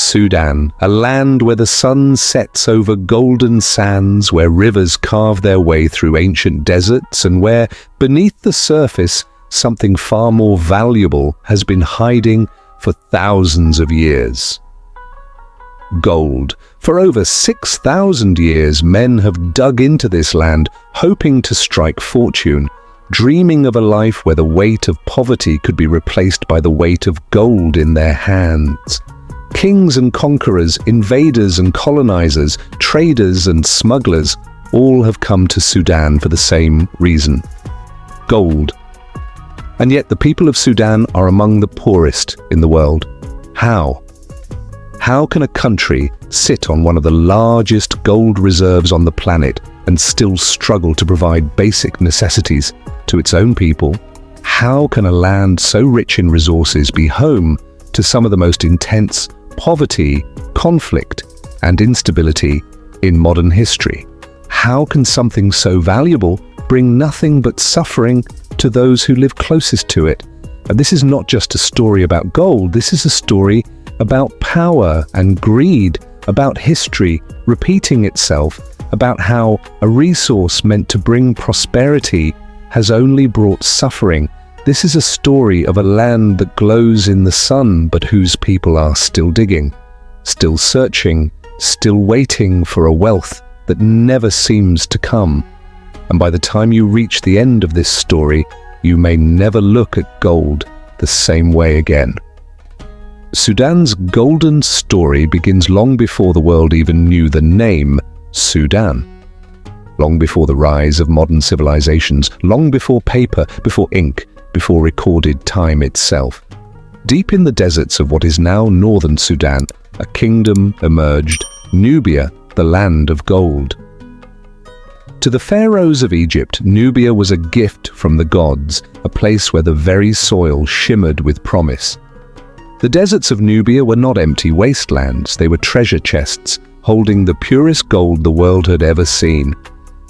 Sudan, a land where the sun sets over golden sands, where rivers carve their way through ancient deserts, and where, beneath the surface, something far more valuable has been hiding for thousands of years. Gold. For over 6,000 years, men have dug into this land, hoping to strike fortune, dreaming of a life where the weight of poverty could be replaced by the weight of gold in their hands. Kings and conquerors, invaders and colonizers, traders and smugglers, all have come to Sudan for the same reason: gold. And yet the people of Sudan are among the poorest in the world. How? How can a country sit on one of the largest gold reserves on the planet and still struggle to provide basic necessities to its own people? How can a land so rich in resources be home to some of the most intense poverty, conflict, and instability in modern history? How can something so valuable bring nothing but suffering to those who live closest to it? And this is not just a story about gold, this is a story about power and greed, about history repeating itself, about how a resource meant to bring prosperity has only brought suffering. This is a story of a land that glows in the sun, but whose people are still digging, still searching, still waiting for a wealth that never seems to come. And by the time you reach the end of this story, you may never look at gold the same way again. Sudan's golden story begins long before the world even knew the name Sudan. Long before the rise of modern civilizations, long before paper, before ink, before recorded time itself. Deep in the deserts of what is now northern Sudan, a kingdom emerged, Nubia, the land of gold. To the pharaohs of Egypt, Nubia was a gift from the gods, a place where the very soil shimmered with promise. The deserts of Nubia were not empty wastelands, they were treasure chests, holding the purest gold the world had ever seen.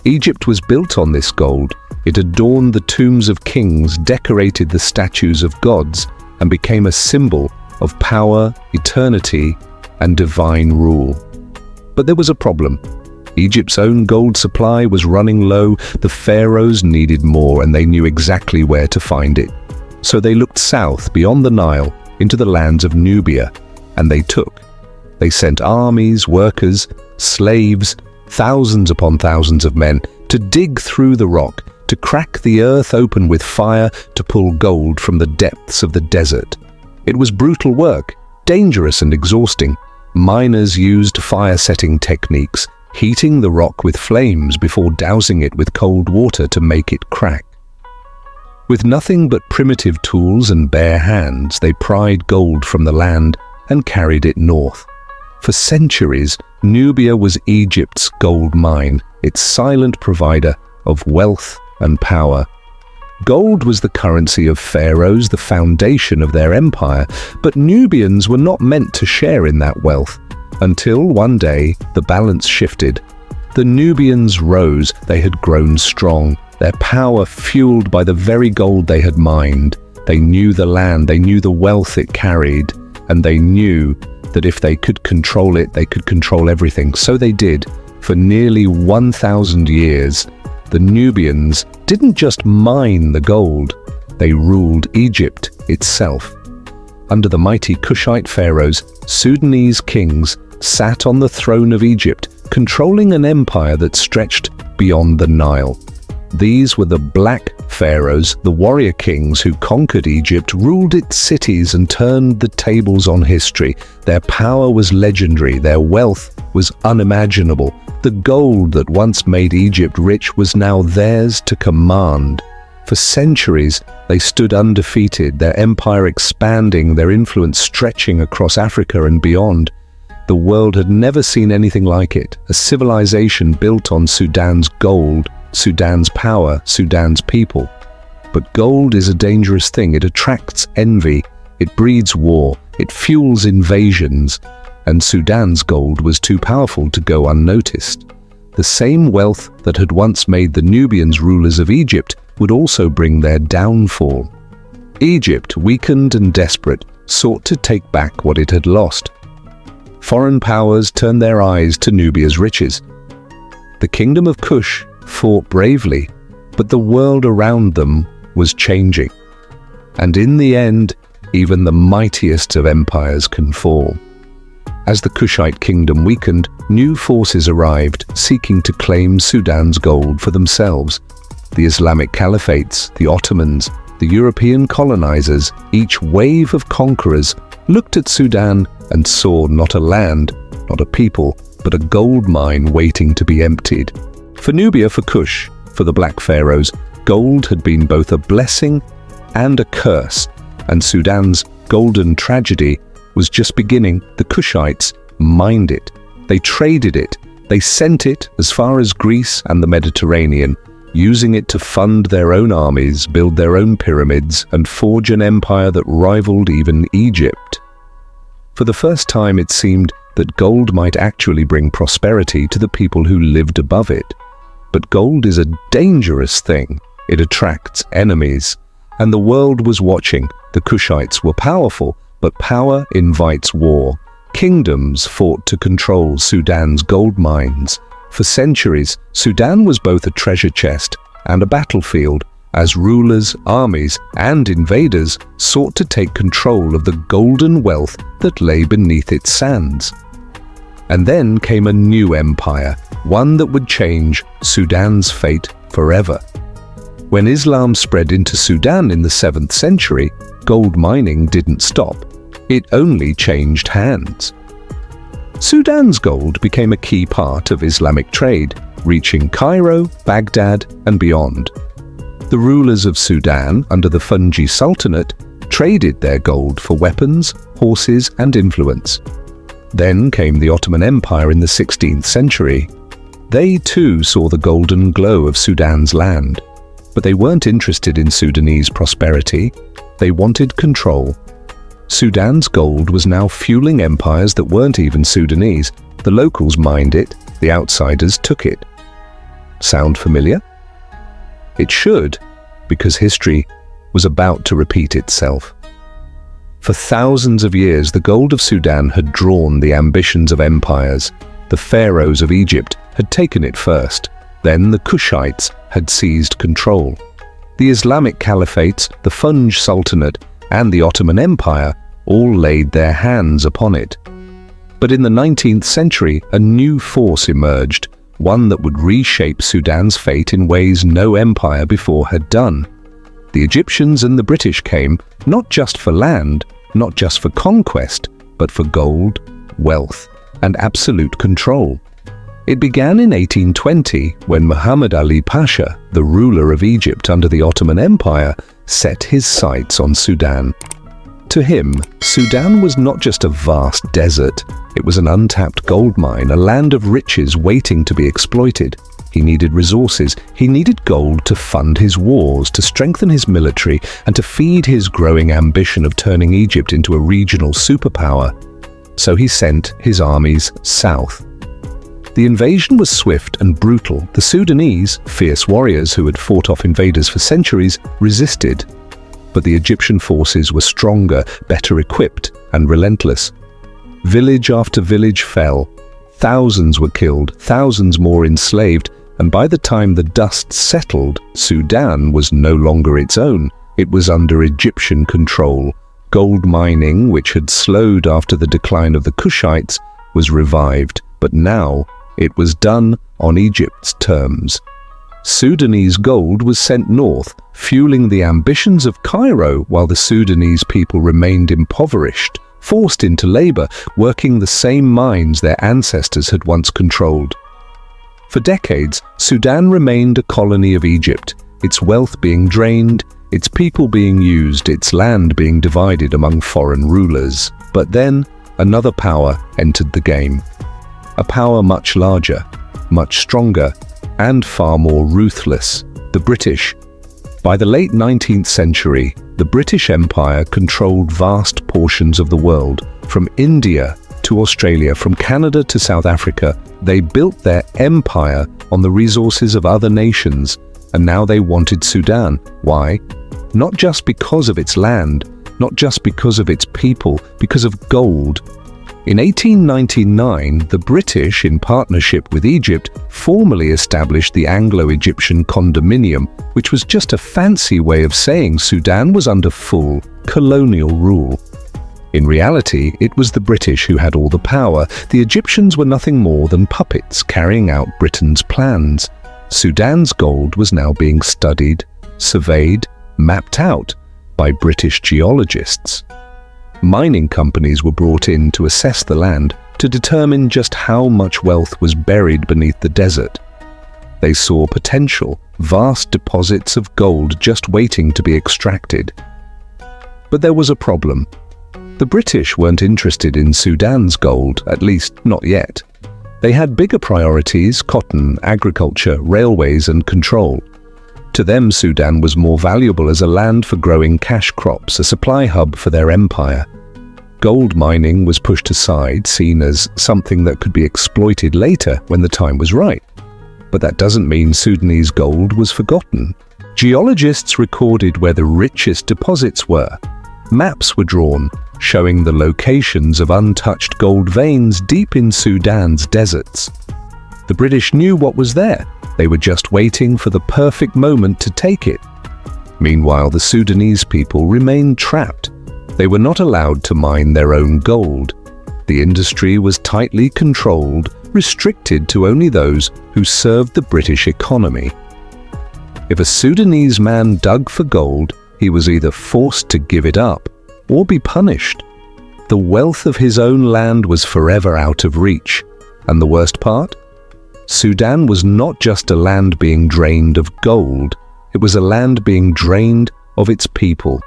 Egypt was built on this gold. It adorned the tombs of kings, decorated the statues of gods, and became a symbol of power, eternity, and divine rule. But there was a problem. Egypt's own gold supply was running low, the pharaohs needed more, and they knew exactly where to find it. So they looked south, beyond the Nile, into the lands of Nubia, and they took. They sent armies, workers, slaves, thousands upon thousands of men, to dig through the rock, to crack the earth open with fire, to pull gold from the depths of the desert. It was brutal work, dangerous and exhausting. Miners used fire-setting techniques, heating the rock with flames before dousing it with cold water to make it crack. With nothing but primitive tools and bare hands, they pried gold from the land and carried it north. For centuries, Nubia was Egypt's gold mine, its silent provider of wealth and power. Gold was the currency of pharaohs, the foundation of their empire, but Nubians were not meant to share in that wealth. Until one day, the balance shifted. The Nubians rose, they had grown strong, their power fueled by the very gold they had mined. They knew the land, they knew the wealth it carried, and they knew that if they could control it, they could control everything. So they did. For nearly 1,000 years, the Nubians didn't just mine the gold, they ruled Egypt itself. Under the mighty Kushite pharaohs, Sudanese kings sat on the throne of Egypt, controlling an empire that stretched beyond the Nile. These were the Black Pharaohs, the warrior kings who conquered Egypt, ruled its cities and turned the tables on history. Their power was legendary, their wealth was unimaginable. The gold that once made Egypt rich was now theirs to command. For centuries, they stood undefeated, their empire expanding, their influence stretching across Africa and beyond. The world had never seen anything like it, a civilization built on Sudan's gold, Sudan's power, Sudan's people. But gold is a dangerous thing. It attracts envy, it breeds war, it fuels invasions, and Sudan's gold was too powerful to go unnoticed. The same wealth that had once made the Nubians rulers of Egypt would also bring their downfall. Egypt, weakened and desperate, sought to take back what it had lost. foreign powers turned their eyes to Nubia's riches. The kingdom of Kush fought bravely, but the world around them was changing. And in the end, even the mightiest of empires can fall. As the Kushite kingdom weakened, new forces arrived, seeking to claim Sudan's gold for themselves. The Islamic caliphates, the Ottomans, the European colonizers, each wave of conquerors looked at Sudan and saw not a land, not a people, but a gold mine waiting to be emptied. For Nubia, for Kush, for the Black Pharaohs, gold had been both a blessing and a curse, and Sudan's golden tragedy was just beginning. The Kushites mined it. They traded it. They sent it as far as Greece and the Mediterranean, using it to fund their own armies, build their own pyramids, and forge an empire that rivaled even Egypt. For the first time, it seemed that gold might actually bring prosperity to the people who lived above it. But gold is a dangerous thing. It attracts enemies. And the world was watching. The Kushites were powerful, but power invites war. Kingdoms fought to control Sudan's gold mines. For centuries, Sudan was both a treasure chest and a battlefield, as rulers, armies, and invaders sought to take control of the golden wealth that lay beneath its sands. And then came a new empire, one that would change Sudan's fate forever. When Islam spread into Sudan in the 7th century, gold mining didn't stop. It only changed hands. Sudan's gold became a key part of Islamic trade, reaching Cairo, Baghdad, and beyond. The rulers of Sudan, under the Fungi Sultanate, traded their gold for weapons, horses, and influence. Then came the Ottoman Empire in the 16th century. They too saw the golden glow of Sudan's land. But they weren't interested in Sudanese prosperity. They wanted control. Sudan's gold was now fueling empires that weren't even Sudanese. The locals mined it, the outsiders took it. Sound familiar? It should, because history was about to repeat itself. For thousands of years, the gold of Sudan had drawn the ambitions of empires. The pharaohs of Egypt had taken it first. Then the Kushites had seized control. The Islamic caliphates, the Fungi Sultanate, and the Ottoman Empire all laid their hands upon it. But in the 19th century, a new force emerged, one that would reshape Sudan's fate in ways no empire before had done. The Egyptians and the British came, not just for land, not just for conquest, but for gold, wealth, and absolute control. It began in 1820 when Muhammad Ali Pasha, the ruler of Egypt under the Ottoman Empire, set his sights on Sudan. To him, Sudan was not just a vast desert. It was an untapped gold mine, a land of riches waiting to be exploited. He needed resources. He needed gold to fund his wars, to strengthen his military, and to feed his growing ambition of turning Egypt into a regional superpower. So he sent his armies south. The invasion was swift and brutal. The Sudanese, fierce warriors who had fought off invaders for centuries, resisted. But the Egyptian forces were stronger, better equipped, and relentless. Village after village fell. Thousands were killed, thousands more enslaved, and by the time the dust settled, Sudan was no longer its own. It was under Egyptian control. Gold mining, which had slowed after the decline of the Kushites, was revived, but now it was done on Egypt's terms. Sudanese gold was sent north, fueling the ambitions of Cairo, while the Sudanese people remained impoverished, forced into labor, working the same mines their ancestors had once controlled. For decades, Sudan remained a colony of Egypt, its wealth being drained, its people being used, its land being divided among foreign rulers. But then, another power entered the game. A power much larger, much stronger, and far more ruthless, the British. By the late 19th century, the British Empire controlled vast portions of the world, from India to Australia, from Canada to South Africa. They built their empire on the resources of other nations, and now they wanted Sudan. Why? Not just because of its land, not just because of its people, because of gold. In 1899, the British, in partnership with Egypt, formally established the Anglo-Egyptian Condominium, which was just a fancy way of saying Sudan was under full colonial rule. In reality, it was the British who had all the power. The Egyptians were nothing more than puppets carrying out Britain's plans. Sudan's gold was now being studied, surveyed, mapped out by British geologists. Mining companies were brought in to assess the land to determine just how much wealth was buried beneath the desert. They saw potential, vast deposits of gold just waiting to be extracted. But there was a problem. The British weren't interested in Sudan's gold, at least not yet. They had bigger priorities: cotton, agriculture, railways, and control. To them, Sudan was more valuable as a land for growing cash crops, a supply hub for their empire. Gold mining was pushed aside, seen as something that could be exploited later when the time was right. But that doesn't mean Sudanese gold was forgotten. Geologists recorded where the richest deposits were. Maps were drawn, showing the locations of untouched gold veins deep in Sudan's deserts. The British knew what was there. They were just waiting for the perfect moment to take it. Meanwhile, the Sudanese people remained trapped. They were not allowed to mine their own gold. The industry was tightly controlled, restricted to only those who served the British economy. If a Sudanese man dug for gold, he was either forced to give it up or be punished. The wealth of his own land was forever out of reach. And the worst part? Sudan was not just a land being drained of gold, it was a land being drained of its people.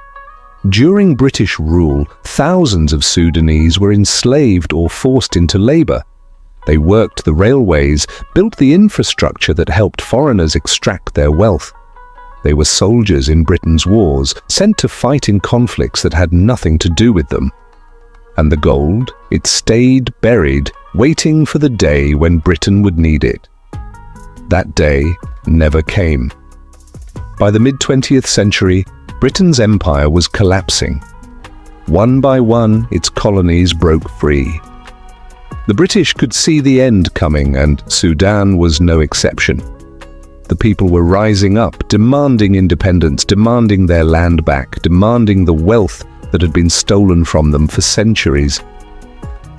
During British rule, thousands of Sudanese were enslaved or forced into labor. They worked the railways, built the infrastructure that helped foreigners extract their wealth. They were soldiers in Britain's wars, sent to fight in conflicts that had nothing to do with them. And the gold, it stayed buried, waiting for the day when Britain would need it. That day never came. By the mid-20th century, Britain's empire was collapsing. One by one, its colonies broke free. The British could see the end coming, and Sudan was no exception. The people were rising up, demanding independence, demanding their land back, demanding the wealth that had been stolen from them for centuries.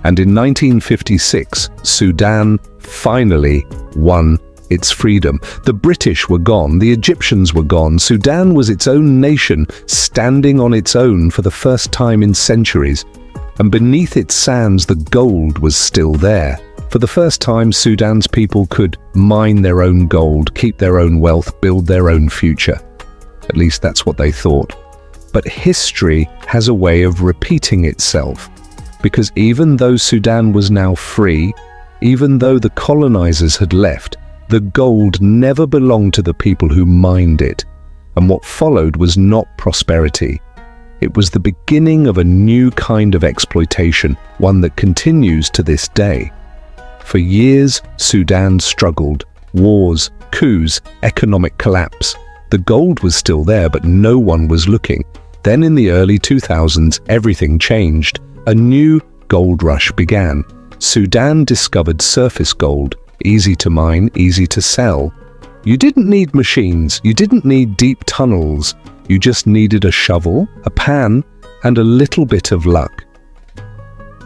And in 1956, Sudan finally won its freedom. The British were gone, the Egyptians were gone. Sudan was its own nation, standing on its own for the first time in centuries. And beneath its sands, the gold was still there. For the first time, Sudan's people could mine their own gold, keep their own wealth, build their own future. At least that's what they thought. But history has a way of repeating itself. Because even though Sudan was now free, even though the colonizers had left, the gold never belonged to the people who mined it. And what followed was not prosperity. It was the beginning of a new kind of exploitation, one that continues to this day. For years, Sudan struggled. Wars, coups, economic collapse. The gold was still there, but no one was looking. Then in the early 2000s, everything changed. A new gold rush began. Sudan discovered surface gold, easy to mine, easy to sell. You didn't need machines, you didn't need deep tunnels. You just needed a shovel, a pan, and a little bit of luck.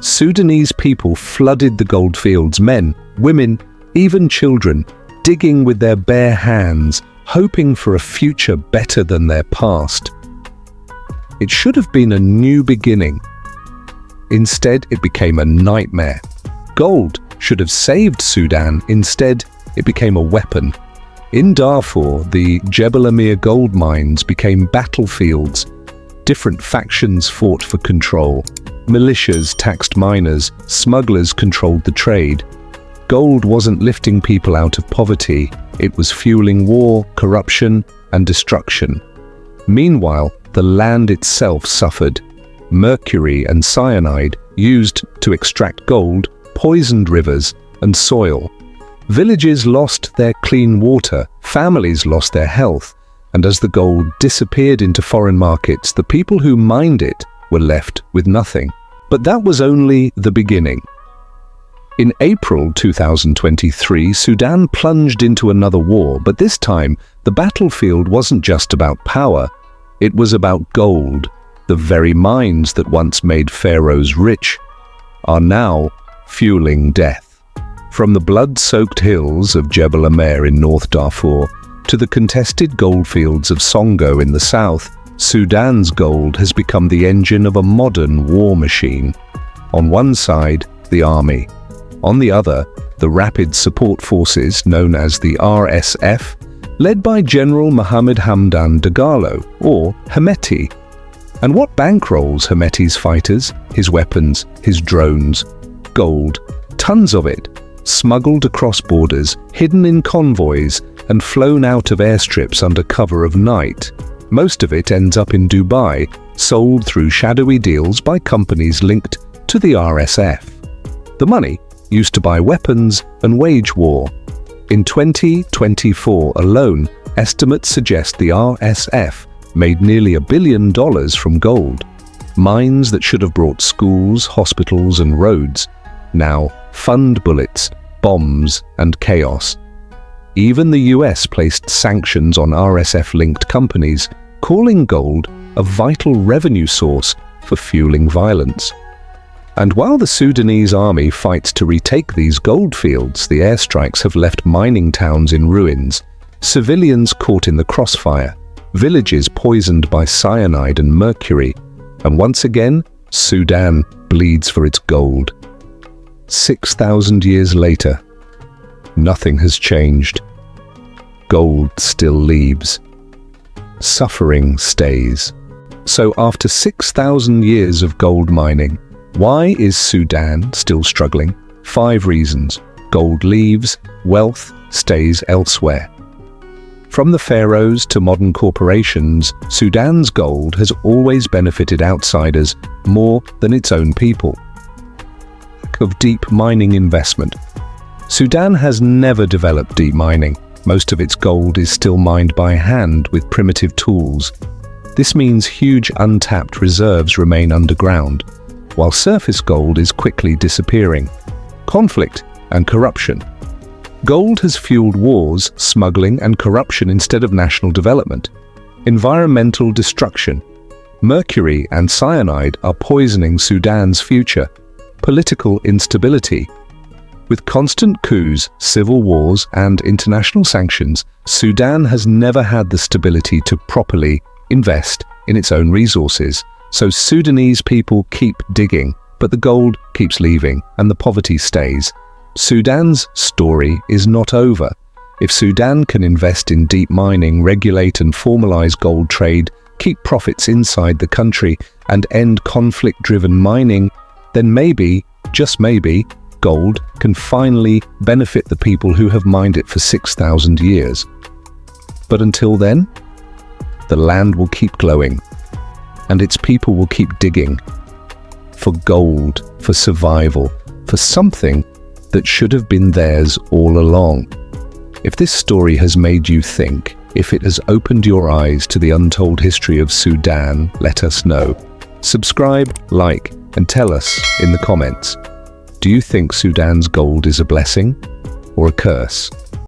Sudanese people flooded the gold fields, men, women, even children, digging with their bare hands, hoping for a future better than their past. It should have been a new beginning. Instead, it became a nightmare. Gold should have saved Sudan. Instead, it became a weapon. In Darfur, the Jebel Amir gold mines became battlefields. Different factions fought for control. Militias taxed miners, smugglers controlled the trade. Gold wasn't lifting people out of poverty. It was fueling war, corruption, and destruction. Meanwhile, the land itself suffered. Mercury and cyanide, used to extract gold, poisoned rivers and soil. Villages lost their clean water, families lost their health, and as the gold disappeared into foreign markets, the people who mined it were left with nothing. But that was only the beginning. In April 2023, Sudan plunged into another war, but this time the battlefield wasn't just about power, it was about gold. The very mines that once made pharaohs rich are now fueling death. From the blood-soaked hills of Jebel Amer in North Darfur to the contested goldfields of Songo in the south, Sudan's gold has become the engine of a modern war machine. On one side, the army. On the other, the Rapid Support Forces, known as the RSF, led by General Mohammed Hamdan Dagalo, or Hemeti. And what bankrolls Hemeti's fighters, his weapons, his drones? Gold, tons of it, smuggled across borders, hidden in convoys, and flown out of airstrips under cover of night. Most of it ends up in Dubai, sold through shadowy deals by companies linked to the RSF. The money used to buy weapons and wage war. In 2024 alone, estimates suggest the RSF made nearly $1 billion from gold. Mines that should have brought schools, hospitals, and roads now fund bullets, bombs, and chaos. Even the US placed sanctions on RSF-linked companies, calling gold a vital revenue source for fueling violence. And while the Sudanese army fights to retake these gold fields, the airstrikes have left mining towns in ruins, civilians caught in the crossfire, villages poisoned by cyanide and mercury, and once again, Sudan bleeds for its gold. 6,000 years later, nothing has changed. Gold still leaves. Suffering stays. So after 6,000 years of gold mining, why is Sudan still struggling? 5 reasons. Gold leaves, wealth stays elsewhere. From the pharaohs to modern corporations, Sudan's gold has always benefited outsiders more than its own people. Lack of deep mining investment. Sudan has never developed deep mining. Most of its gold is still mined by hand with primitive tools. This means huge untapped reserves remain underground, while surface gold is quickly disappearing. Conflict and corruption. Gold has fueled wars, smuggling, and corruption instead of national development. Environmental destruction. Mercury and cyanide are poisoning Sudan's future. Political instability. With constant coups, civil wars, and international sanctions, Sudan has never had the stability to properly invest in its own resources. So Sudanese people keep digging, but the gold keeps leaving and the poverty stays. Sudan's story is not over. If Sudan can invest in deep mining, regulate and formalize gold trade, keep profits inside the country, and end conflict-driven mining, then maybe, just maybe, gold can finally benefit the people who have mined it for 6,000 years. But until then, the land will keep glowing, and its people will keep digging for gold, for survival, for something that should have been theirs all along. If this story has made you think, if it has opened your eyes to the untold history of Sudan, let us know. Subscribe, like, and tell us in the comments. Do you think Sudan's gold is a blessing or a curse?